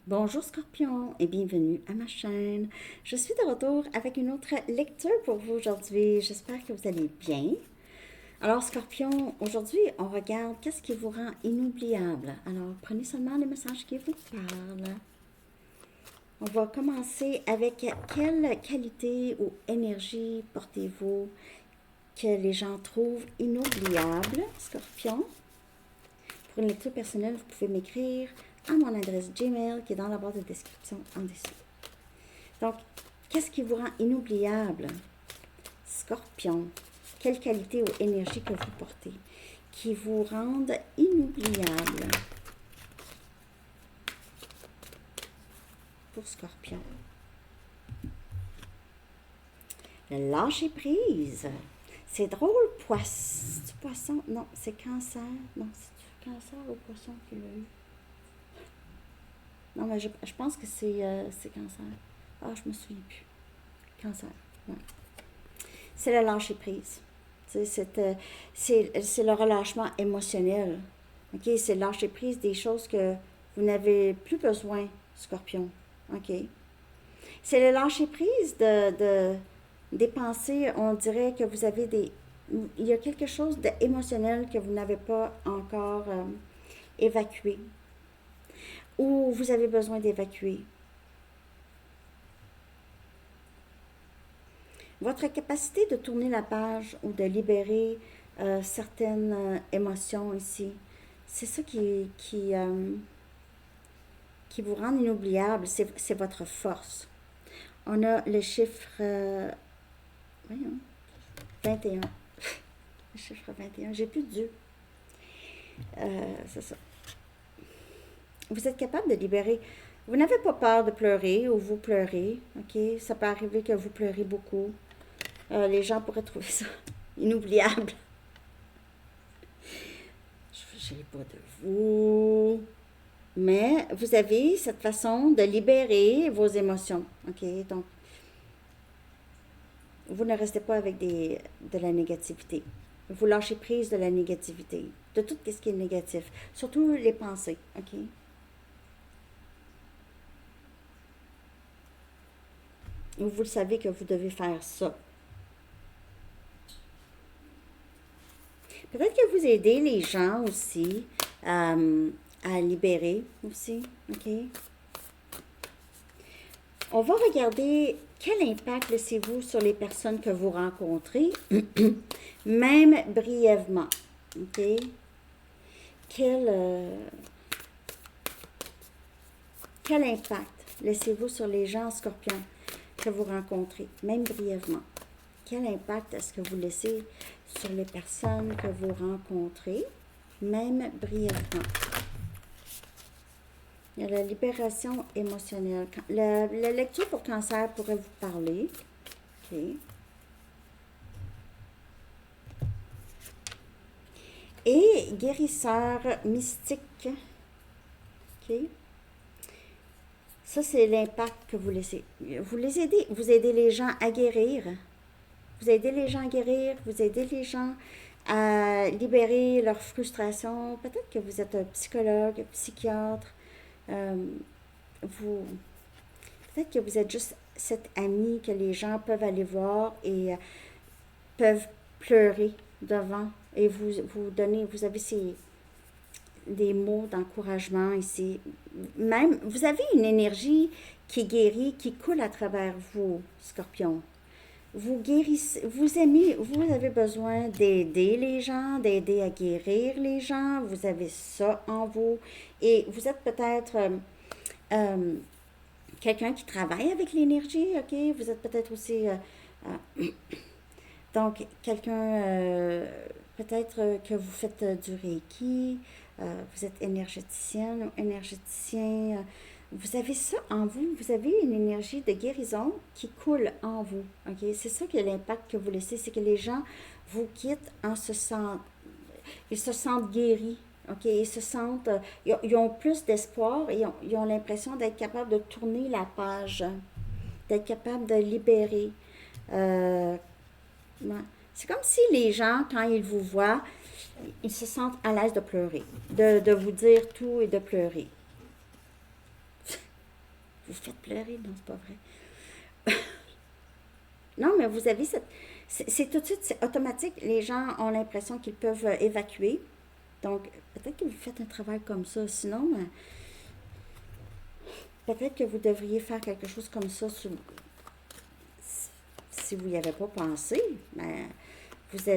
Bonjour Scorpion et bienvenue à ma chaîne. Je suis de retour avec une autre lecture pour vous aujourd'hui. J'espère que vous allez bien. Alors Scorpion, aujourd'hui on regarde qu'est-ce qui vous rend inoubliable. Alors prenez seulement les messages qui vous parlent. On va commencer avec quelle qualité ou énergie portez-vous que les gens trouvent inoubliable, Scorpion. Pour une lecture personnelle, vous pouvez m'écrire à mon adresse Gmail qui est dans la barre de description en dessous. Donc, qu'est-ce qui vous rend inoubliable? Scorpion, quelle qualité ou énergie que vous portez qui vous rendent inoubliable pour Scorpion? Le lâcher prise. C'est drôle, poisson. Non, c'est cancer. Non, c'est cancer ou poisson qui l'a eu? Non, mais je pense que c'est cancer. Ah, je me souviens plus. Cancer. Ouais. C'est le lâcher prise. C'est le relâchement émotionnel. OK? C'est le lâcher prise des choses que vous n'avez plus besoin, Scorpion. OK? C'est le lâcher prise des pensées. On dirait que vous avez des. Il y a quelque chose d'émotionnel que vous n'avez pas encore évacué ou vous avez besoin d'évacuer. Votre capacité de tourner la page ou de libérer certaines émotions ici, c'est ça qui vous rend inoubliable, c'est votre force. On a le chiffre voyons, 21. Le chiffre 21. J'ai plus de Dieu. C'est ça. Vous êtes capable de libérer. Vous n'avez pas peur de pleurer ou vous pleurez. OK? Ça peut arriver que vous pleurez beaucoup. Les gens pourraient trouver ça inoubliable. Je n'ai pas de vous. Mais vous avez cette façon de libérer vos émotions. OK? Donc, vous ne restez pas avec de la négativité. Vous lâchez prise de la négativité, de tout ce qui est négatif. Surtout les pensées. OK? Vous le savez que vous devez faire ça. Peut-être que vous aidez les gens aussi à libérer aussi. OK? On va regarder quel impact laissez-vous sur les personnes que vous rencontrez, même brièvement. OK? Quel impact laissez-vous sur les gens scorpions que vous rencontrez, même brièvement? Quel impact est-ce que vous laissez sur les personnes que vous rencontrez, même brièvement? Il y a la libération émotionnelle. La lecture pour cancer pourrait vous parler. OK. Et guérisseur mystique. OK. Ça, c'est l'impact que vous laissez. Vous aidez les gens à guérir. Vous aidez les gens à guérir, vous aidez les gens à libérer leur frustration. Peut-être que vous êtes un psychologue, un psychiatre. Vous, peut-être que vous êtes juste cette amie que les gens peuvent aller voir et peuvent pleurer devant. Et vous avez des mots d'encouragement ici. Même, vous avez une énergie qui guérit, qui coule à travers vous, Scorpion. Vous guérissez, vous aimez, vous avez besoin d'aider les gens, d'aider à guérir les gens. Vous avez ça en vous. Et vous êtes peut-être euh, quelqu'un qui travaille avec l'énergie, OK? Vous êtes peut-être aussi... donc, quelqu'un, peut-être que vous faites du Reiki, vous êtes énergéticienne ou énergéticien. Vous avez ça en vous, vous avez une énergie de guérison qui coule en vous. OK? C'est ça qui est l'impact que vous laissez, c'est que les gens vous quittent ils se sentent guéris. OK? Ils se sentent, ils ont plus d'espoir et ils ont l'impression d'être capables de tourner la page, d'être capables de libérer. Ouais. C'est comme si les gens, quand ils vous voient, ils se sentent à l'aise de pleurer, de vous dire tout et de pleurer. vous faites pleurer, non, c'est pas vrai. Non, mais vous avez cette... C'est tout de suite, c'est automatique. Les gens ont l'impression qu'ils peuvent évacuer. Donc, peut-être que vous faites un travail comme ça. Sinon, peut-être que vous devriez faire quelque chose comme ça si vous n'y avez pas pensé. Mais vous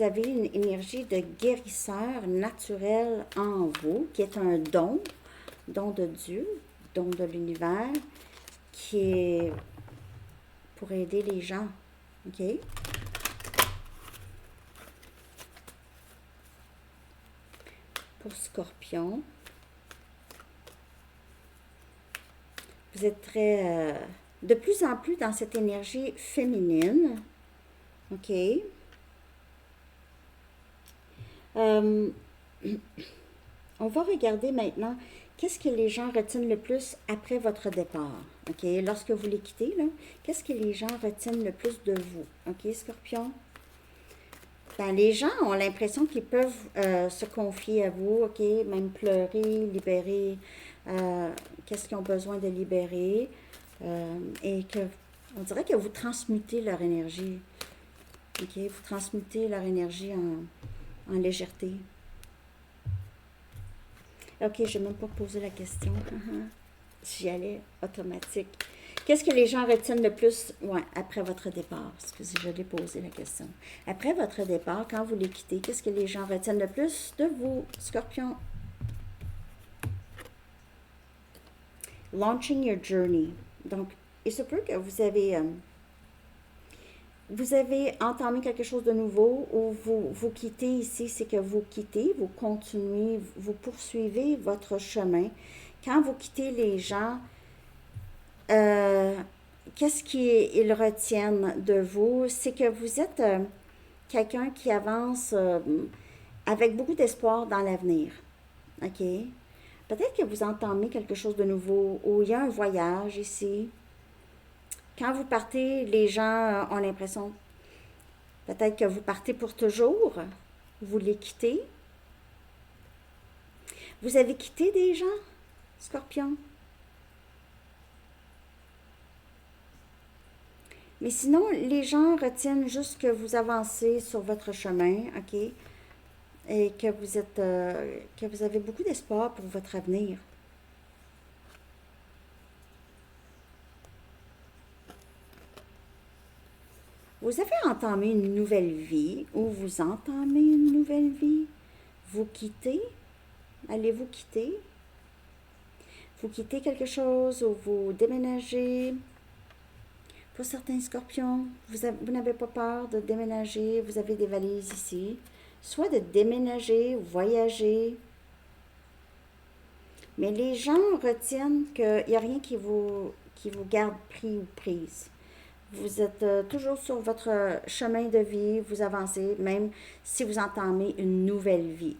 avez une énergie de guérisseur naturel en vous, qui est un don de Dieu, don de l'univers, qui est pour aider les gens. OK? Pour Scorpion, vous êtes de plus en plus dans cette énergie féminine. OK? On va regarder maintenant qu'est-ce que les gens retiennent le plus après votre départ. OK? Lorsque vous les quittez, là, qu'est-ce que les gens retiennent le plus de vous? OK, Scorpion? Ben, les gens ont l'impression qu'ils peuvent se confier à vous, OK? Même pleurer, libérer qu'est-ce qu'ils ont besoin de libérer. Et que, on dirait que vous transmutez leur énergie. OK? Vous transmutez leur énergie en légèreté. OK, je n'ai même pas posé la question. J'y allais automatique. Qu'est-ce que les gens retiennent le plus après votre départ? Excusez, je l'ai posé la question. Après votre départ, quand vous les quittez, qu'est-ce que les gens retiennent le plus de vous, Scorpion? Launching your journey. Donc, il se peut que vous avez entamé quelque chose de nouveau ou vous quittez ici, c'est que vous quittez, vous continuez, vous poursuivez votre chemin. Quand vous quittez les gens, qu'est-ce qu'ils retiennent de vous? C'est que vous êtes quelqu'un qui avance avec beaucoup d'espoir dans l'avenir. OK? Peut-être que vous entamez quelque chose de nouveau ou il y a un voyage ici. Quand vous partez, les gens ont l'impression peut-être que vous partez pour toujours. Vous les quittez. Vous avez quitté des gens, Scorpion? Mais sinon, les gens retiennent juste que vous avancez sur votre chemin, OK? Et que que vous avez beaucoup d'espoir pour votre avenir. Vous avez entamé une nouvelle vie ou vous entamez une nouvelle vie. Vous quittez. Allez-vous quitter? Vous quittez quelque chose ou vous déménagez. Pour certains scorpions, vous n'avez pas peur de déménager. Vous avez des valises ici. Soit de déménager ou voyager. Mais les gens retiennent qu'il n'y a rien qui vous garde pris ou prise. Vous êtes toujours sur votre chemin de vie, vous avancez, même si vous entamez une nouvelle vie.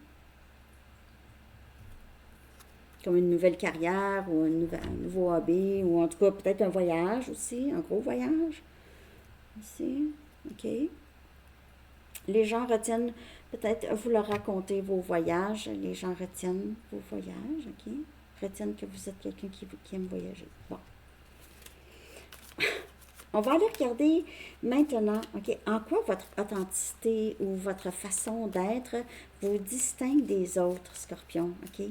Comme une nouvelle carrière ou un nouveau hobby, ou en tout cas peut-être un voyage aussi, un gros voyage. Ici, OK. Les gens retiennent, peut-être vous leur racontez vos voyages, les gens retiennent vos voyages, OK. Retiennent que vous êtes quelqu'un qui aime voyager. Bon. On va aller regarder maintenant, OK, en quoi votre authenticité ou votre façon d'être vous distingue des autres scorpions, OK?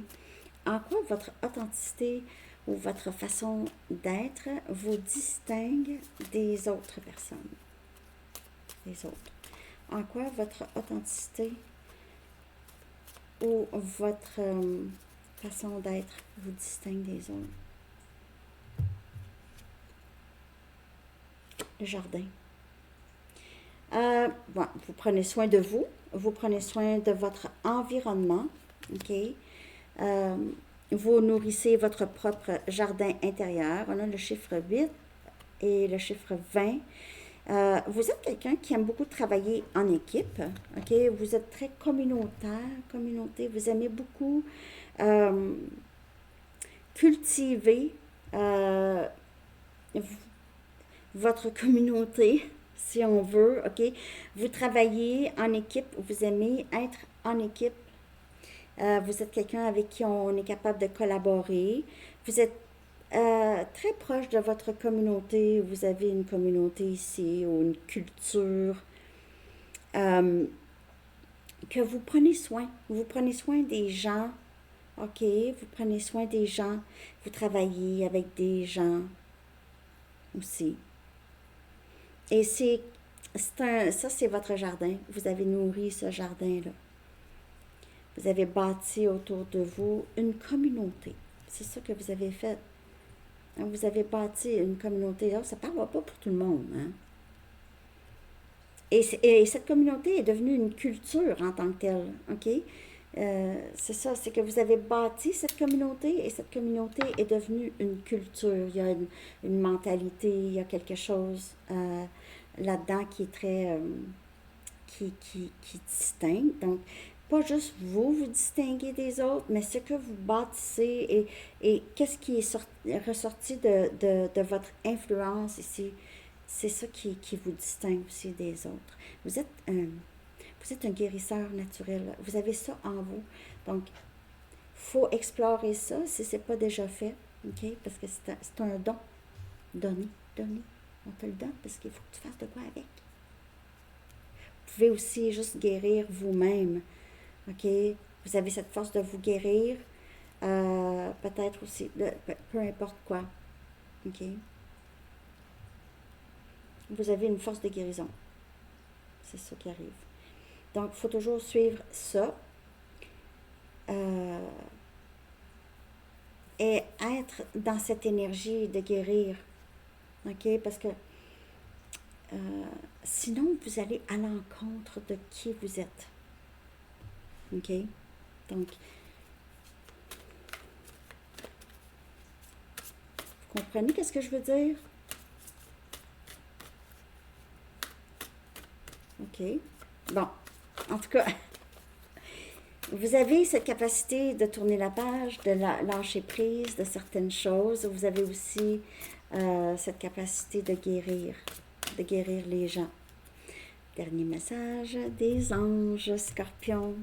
En quoi votre authenticité ou votre façon d'être vous distingue des autres personnes, des autres? En quoi votre authenticité ou votre façon d'être vous distingue des autres? Le jardin. Bon, vous prenez soin de vous, vous prenez soin de votre environnement, OK? Vous nourrissez votre propre jardin intérieur. On a le chiffre 8 et le chiffre 20. Vous êtes quelqu'un qui aime beaucoup travailler en équipe, OK? Vous êtes très communauté, vous aimez beaucoup cultiver votre communauté, si on veut, OK? Vous travaillez en équipe, vous aimez être en équipe. Vous êtes quelqu'un avec qui on est capable de collaborer. Vous êtes très proche de votre communauté. Vous avez une communauté ici ou une culture euh, que vous prenez soin. Vous prenez soin des gens. OK, vous prenez soin des gens. Vous travaillez avec des gens aussi. Et ça, c'est votre jardin. Vous avez nourri ce jardin-là. Vous avez bâti autour de vous une communauté. C'est ça que vous avez fait. Vous avez bâti une communauté. Alors, ça ne parle pas pour tout le monde. Hein? Et cette communauté est devenue une culture en tant que telle. OK? C'est ça, c'est que vous avez bâti cette communauté et cette communauté est devenue une culture. Il y a une mentalité, il y a quelque chose là-dedans qui est très, qui distingue. Donc, pas juste vous vous distinguez des autres, mais ce que vous bâtissez et qu'est-ce qui est ressorti de votre influence ici, c'est ça qui vous distingue aussi des autres. Vous êtes vous êtes un guérisseur naturel. Vous avez ça en vous. Donc, il faut explorer ça si ce n'est pas déjà fait. OK? Parce que c'est un don. Donner, donner. On te le donne parce qu'il faut que tu fasses de quoi avec. Vous pouvez aussi juste guérir vous-même. OK? Vous avez cette force de vous guérir. Peut-être aussi, peu importe quoi. OK? Vous avez une force de guérison. C'est ça qui arrive. Donc, il faut toujours suivre ça et être dans cette énergie de guérir. OK? Parce que sinon, vous allez à l'encontre de qui vous êtes. OK? Donc, vous comprenez qu'est-ce que je veux dire? OK. Bon. En tout cas, vous avez cette capacité de tourner la page, de lâcher prise de certaines choses. Vous avez aussi cette capacité de guérir les gens. Dernier message des anges, Scorpion.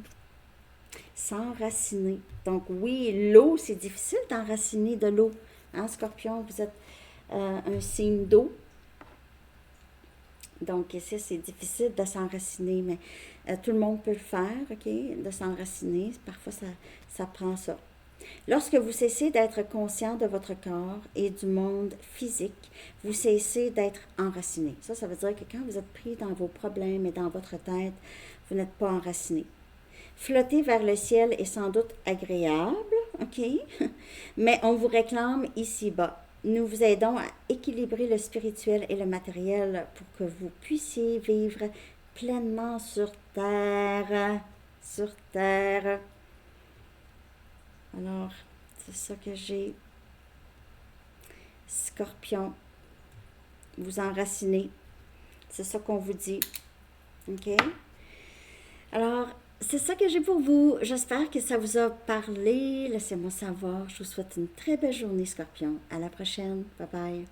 S'enraciner. Donc oui, l'eau, c'est difficile d'enraciner de l'eau. Hein, Scorpion, vous êtes un signe d'eau. Donc, ici, c'est difficile de s'enraciner, mais tout le monde peut le faire, OK, de s'enraciner. Parfois, ça prend ça. Lorsque vous cessez d'être conscient de votre corps et du monde physique, vous cessez d'être enraciné. Ça veut dire que quand vous êtes pris dans vos problèmes et dans votre tête, vous n'êtes pas enraciné. Flotter vers le ciel est sans doute agréable, OK, mais on vous réclame ici-bas. Nous vous aidons à équilibrer le spirituel et le matériel pour que vous puissiez vivre pleinement sur Terre. Sur Terre. Alors, c'est ça que j'ai. Scorpion, vous enracinez. C'est ça qu'on vous dit. OK? Alors, c'est ça que j'ai pour vous. J'espère que ça vous a parlé. Laissez-moi savoir. Je vous souhaite une très belle journée, Scorpion. À la prochaine. Bye bye.